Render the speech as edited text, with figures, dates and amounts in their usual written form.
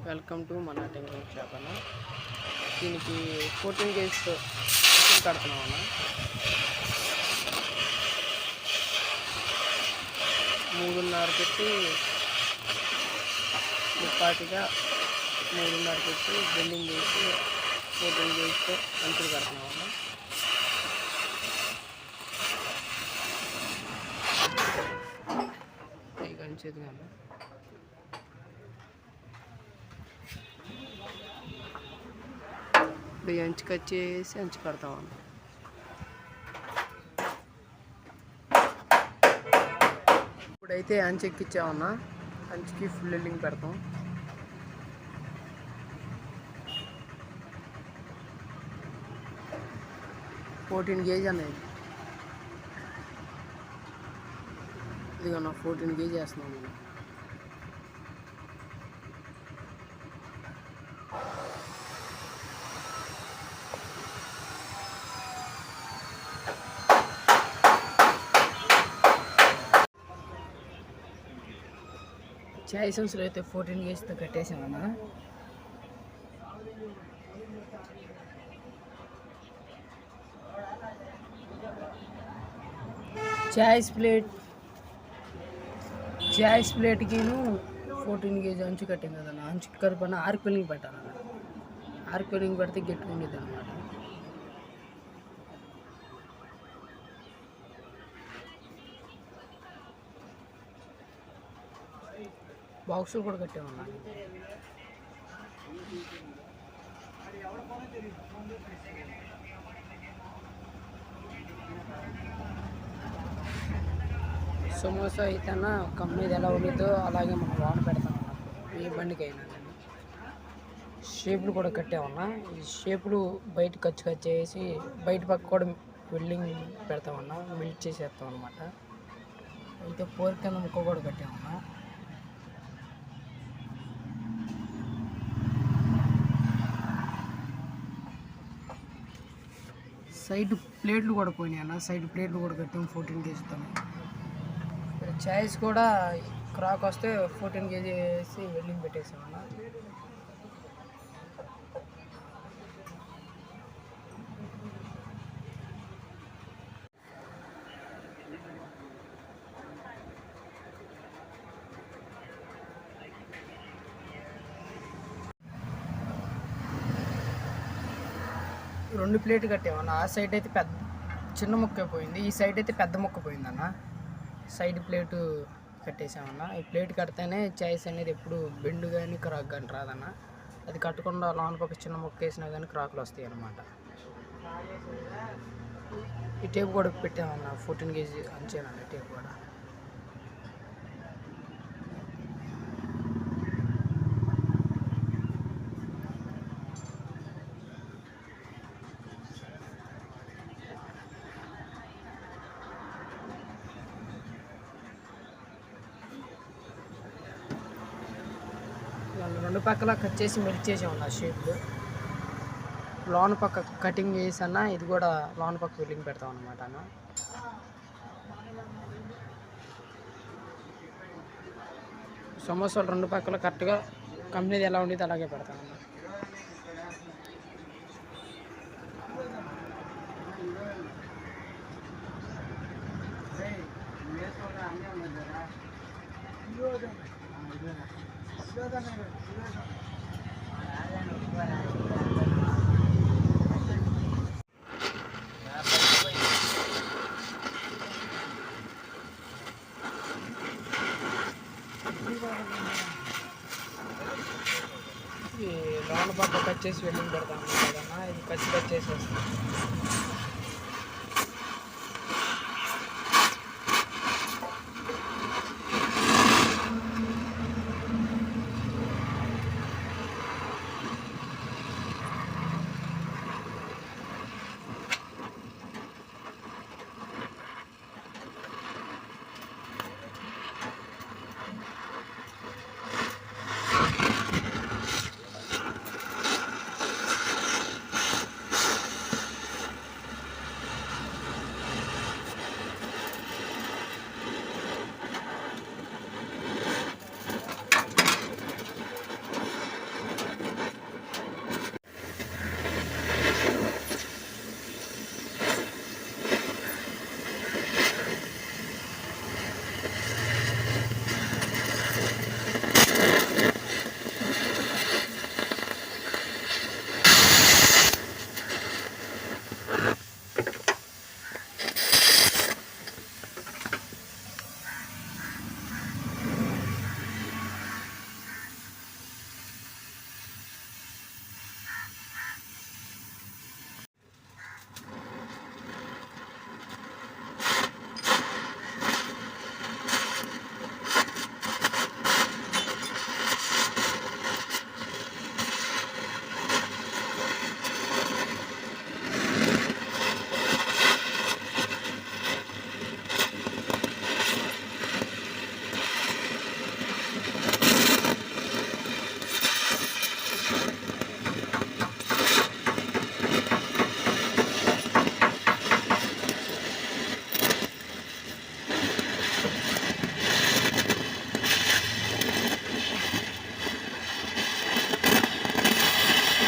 Welcome to మన టెంకింగ్ shop అన్న. దీనికి 14 గేజ్ కడుతున్నాం అన్న. 3.5 పెట్టి ముప్పాటిగా 3.5 పెట్టి బెండింగ్ చేసి 14 గేజ్తో అంచులు కడుతున్నాం అన్న. కంచేది అన్న. ఇప్పుడు అంచు కట్ చేసి అంచు కడతాం అన్న. ఇప్పుడైతే అంచు ఎక్కించామన్నా. అంచుకి ఫుల్ ఎల్లింగ్ పెడతాం. $14 గేజ్ అనేది ఇదిగో నా 14 గేజ్ వేస్తున్నాం నేను. చాయ్ సంచులు అయితే 14 గేజ్తో కట్టేసామన్నా. చాయిస్ ప్లేట్కి 14 గేజ్ అంచు కట్టాం కదన్నా. అంచు కరిపైన ఆర్పెలింగ్ పెట్టాలన్న. ఆర్పెలింగ్ పెడితే గట్టిగా ఉండేది అనమాట. బాక్సులు కూడా కట్టామన్నా. సమోసా అయితే కంపెనీ ఎలా ఉండిద్దో అలాగే మనం లోన పెడతాం అన్నప్పుడు ఏ బండికైనా. షేపులు కూడా కట్టామన్నా. ఈ షేపులు బయట కట్ చేసి బయట పక్క కూడా వెల్డింగ్ పెడతామన్నా. మెల్ట్ చేసేస్తాం అన్నమాట. అయితే పోర్ కింద ముక్క కూడా కట్టామన్నా. సైడ్ ప్లేట్లు కూడా పోయినాయి అన్న. సైడ్ ప్లేట్లు కూడా కట్టాము 14 గేజ్తో. చాయిస్ కూడా క్రాక్ వస్తే 14 గేజ్ వేసి వెల్డింగ్ పెట్టేసామన్నా. రెండు ప్లేట్ కట్టామన్నా. ఆ సైడ్ అయితే చిన్న ముక్క పోయింది, ఈ సైడ్ అయితే పెద్ద ముక్క పోయిందన్న. Side plate కట్టేసామన్నా. ఈ ప్లేట్ కడితేనే చాయిస్ అనేది ఎప్పుడు బెండు కానీ క్రాక్ కానీ రాదన్న. అది కట్టకుండా లోన పక్క చిన్న ముక్క వేసినా కానీ క్రాకులు వస్తాయి అన్నమాట. ఈ టేప్ కూడా పెట్టామన్నా. 14 గేజ్ అంచేనన్న టేప్ కూడా. రెండు పక్కల కట్ చేసి మెల్ట్ చేసామన్నా షేప్లు. లోన్ పక్క కటింగ్ చేసన్నా ఇది కూడా లోన్ పక్క వెల్డింగ్ పెడతాం అన్నమాట అన్న. సమోసాలు రెండు పక్కల కరెక్ట్గా కంపెనీది ఎలా ఉండేది అలాగే పెడతాం అన్న. లోన పక్క కట్ చేసి వెల్డింగ్ పెడతాం కదన్నా. ఇది కట్ చేసేస్తాం.